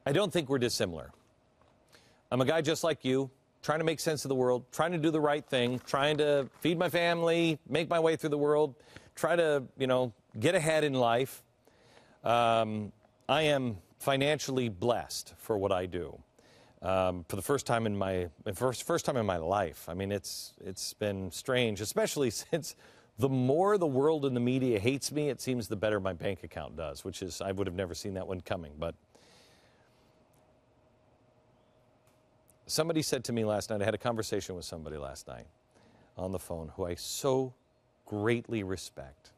I don't think we're dissimilar. I'm a guy just like you, trying to make sense of the world, trying to do the right thing, trying to feed my family, make my way through the world, try to, get ahead in life. I am financially blessed for what I do. For the first time in my life. I mean, it's been strange, especially since the more the world and the media hates me, it seems the better my bank account does, which is, I would have never seen that one coming. But somebody said to me last night, I had a conversation with somebody last night on the phone who I so greatly respect.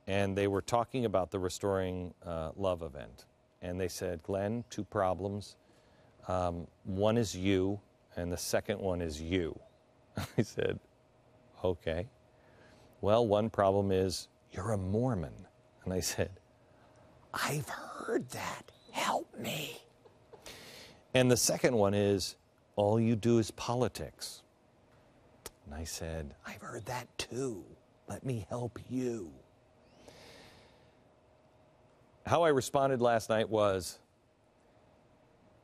And they were talking about the Restoring Love event. And they said, Glenn, two problems. One is you, and the second one is you. I said, okay. Well, one problem is you're a Mormon. And I said, I've heard that. Help me. And the second one is, all you do is politics. And I said, I've heard that too. Let me help you. How I responded last night was,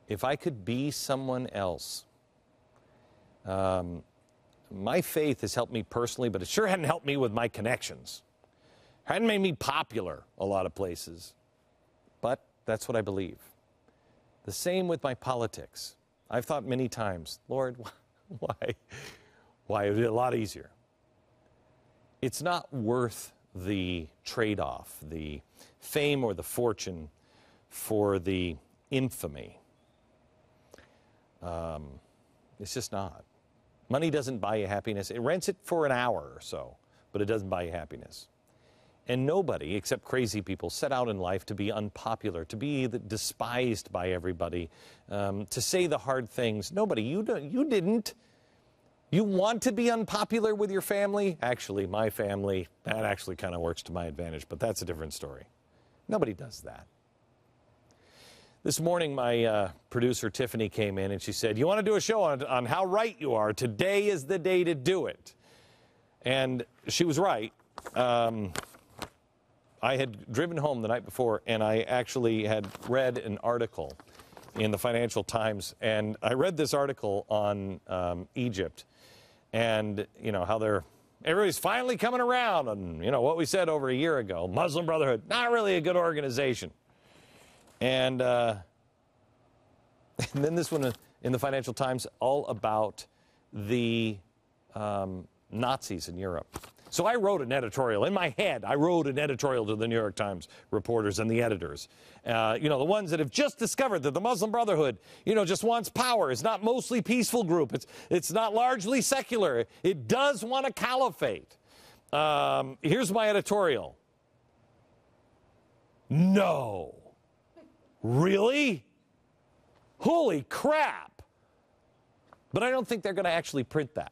if I could be someone else, my faith has helped me personally, but it sure hadn't helped me with my connections. It hadn't made me popular a lot of places, but that's what I believe. The same with my politics. I've thought many times, Lord, why? Why is it a lot easier? It's not worth the trade-off, the fame or the fortune for the infamy. It's just not. Money doesn't buy you happiness. It rents it for an hour or so, but it doesn't buy you happiness. And nobody, except crazy people, set out in life to be unpopular, to be despised by everybody, to say the hard things. Nobody. You didn't. You want to be unpopular with your family? Actually, my family, that actually kind of works to my advantage, but that's a different story. Nobody does that. This morning, my producer, Tiffany, came in and she said, you want to do a show on how right you are? Today is the day to do it. And she was right. I had driven home the night before, and I actually had read an article in the Financial Times. And I read this article on Egypt and, how everybody's finally coming around on, what we said over a year ago. Muslim Brotherhood, not really a good organization. And then this one in the Financial Times, all about the Nazis in Europe. So I wrote an editorial. In my head, I wrote an editorial to the New York Times reporters and the editors. The ones that have just discovered that the Muslim Brotherhood, just wants power. It's not mostly peaceful group. It's not largely secular. It does want a caliphate. Here's my editorial. No. Really? Holy crap. But I don't think they're going to actually print that.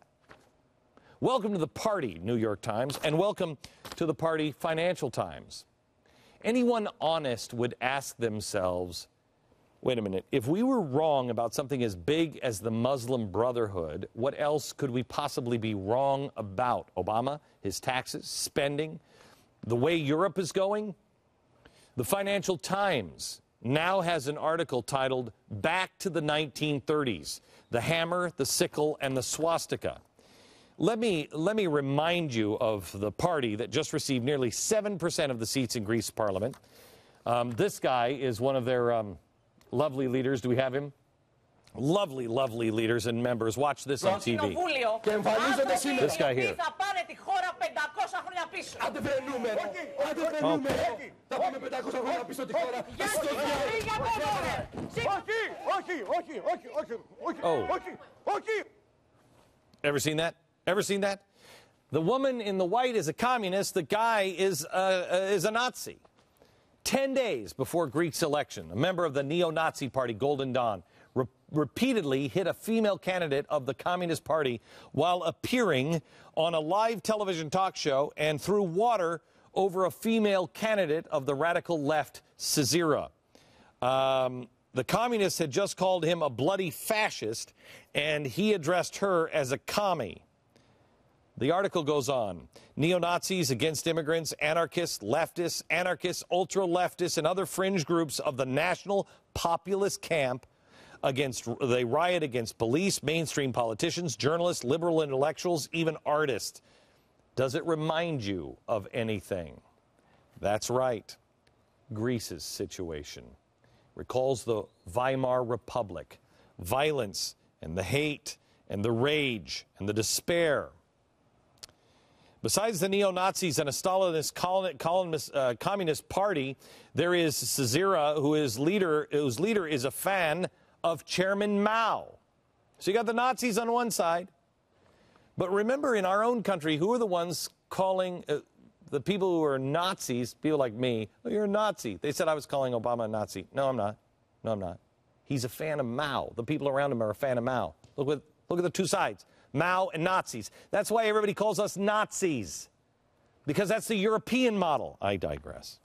Welcome to the party, New York Times, and welcome to the party, Financial Times. Anyone honest would ask themselves, wait a minute, if we were wrong about something as big as the Muslim Brotherhood, what else could we possibly be wrong about? Obama, his taxes, spending, the way Europe is going? The Financial Times now has an article titled, Back to the 1930s, the Hammer, the Sickle, and the Swastika. Let me remind you of the party that just received nearly 7% of the seats in Greece Parliament. This guy is one of their lovely leaders. Do we have him? Lovely, lovely leaders and members. Watch this on TV. This guy here. Oh. Ever seen that? Ever seen that? The woman in the white is a communist. The guy is a Nazi. 10 days before Greece's election, a member of the neo-Nazi party, Golden Dawn, repeatedly hit a female candidate of the Communist Party while appearing on a live television talk show and threw water over a female candidate of the radical left, Caesira. The communists had just called him a bloody fascist, and he addressed her as a commie. The article goes on. Neo-Nazis against immigrants, anarchists, leftists, anarchists, ultra-leftists, and other fringe groups of the national populist camp they riot against police, mainstream politicians, journalists, liberal intellectuals, even artists. Does it remind you of anything? That's right. Greece's situation recalls the Weimar Republic, violence and the hate and the rage and the despair. Besides the neo-Nazis and a Stalinist communist party, there is Syriza, whose leader is a fan of Chairman Mao. So you got the Nazis on one side. But remember, in our own country, who are the ones calling the people who are Nazis, people like me, oh, you're a Nazi. They said I was calling Obama a Nazi. No, I'm not. No, I'm not. He's a fan of Mao. The people around him are a fan of Mao. Look at the two sides, Mao and Nazis. That's why everybody calls us Nazis, because that's the European model. I digress.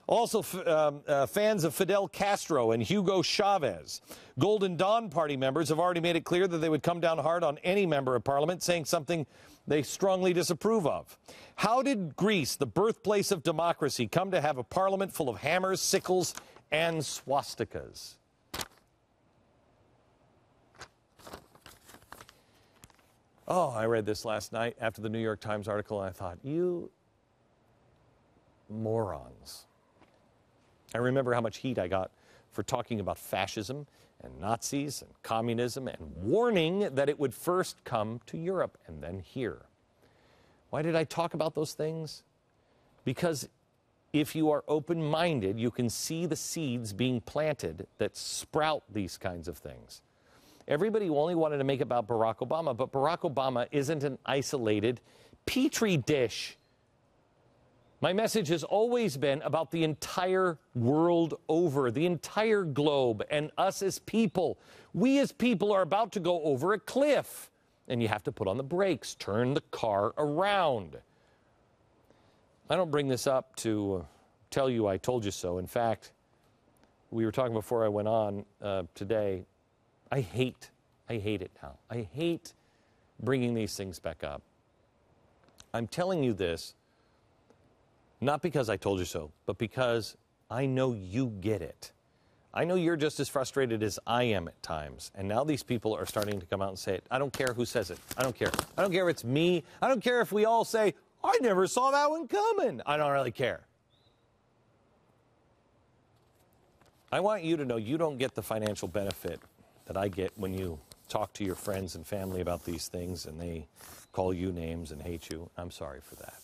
Also, fans of Fidel Castro and Hugo Chavez. Golden Dawn Party members have already made it clear that they would come down hard on any member of parliament saying something they strongly disapprove of. How did Greece, the birthplace of democracy, come to have a parliament full of hammers, sickles, and swastikas? Oh, I read this last night after the New York Times article, and I thought, you morons. I remember how much heat I got for talking about fascism and Nazis and communism and warning that it would first come to Europe and then here. Why did I talk about those things? Because if you are open-minded, you can see the seeds being planted that sprout these kinds of things. Everybody only wanted to make it about Barack Obama, but Barack Obama isn't an isolated petri dish. My message has always been about the entire world over, the entire globe, and us as people. We as people are about to go over a cliff, and you have to put on the brakes, turn the car around. I don't bring this up to tell you I told you so. In fact, we were talking before I went on today. I hate it now. I hate bringing these things back up. I'm telling you this not because I told you so, but because I know you get it. I know you're just as frustrated as I am at times. And now these people are starting to come out and say it. I don't care who says it. I don't care. I don't care if it's me. I don't care if we all say, I never saw that one coming. I don't really care. I want you to know you don't get the financial benefit that I get when you talk to your friends and family about these things and they call you names and hate you. I'm sorry for that.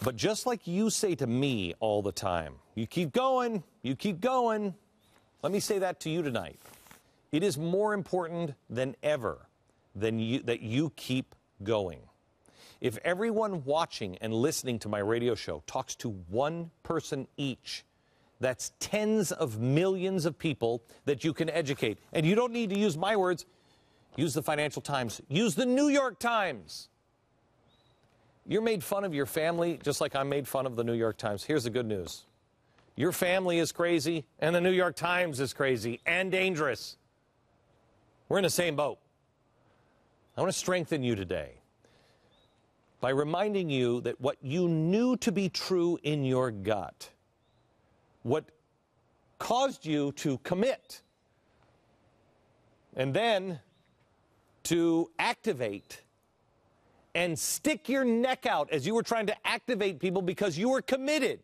But just like you say to me all the time, you keep going, you keep going. Let me say that to you tonight. It is more important than ever that you keep going. If everyone watching and listening to my radio show talks to one person each, that's tens of millions of people that you can educate. And you don't need to use my words. Use the Financial Times. Use the New York Times. You're made fun of your family just like I'm made fun of the New York Times. Here's the good news. Your family is crazy, and the New York Times is crazy and dangerous. We're in the same boat. I want to strengthen you today by reminding you that what you knew to be true in your gut, what caused you to commit and then to activate and stick your neck out as you were trying to activate people because you were committed,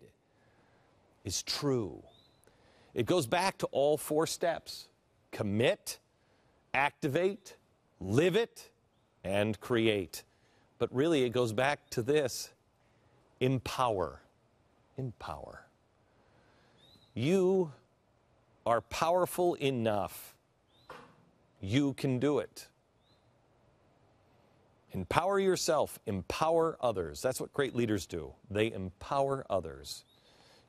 is true. It goes back to all four steps: commit, activate, live it, and create. But really, it goes back to this: empower. Empower. You are powerful enough. You can do it. Empower yourself, empower others. That's what great leaders do. They empower others.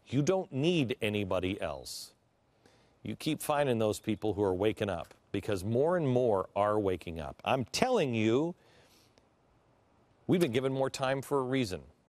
You don't need anybody else. You keep finding those people who are waking up, because more and more are waking up. I'm telling you, we've been given more time for a reason.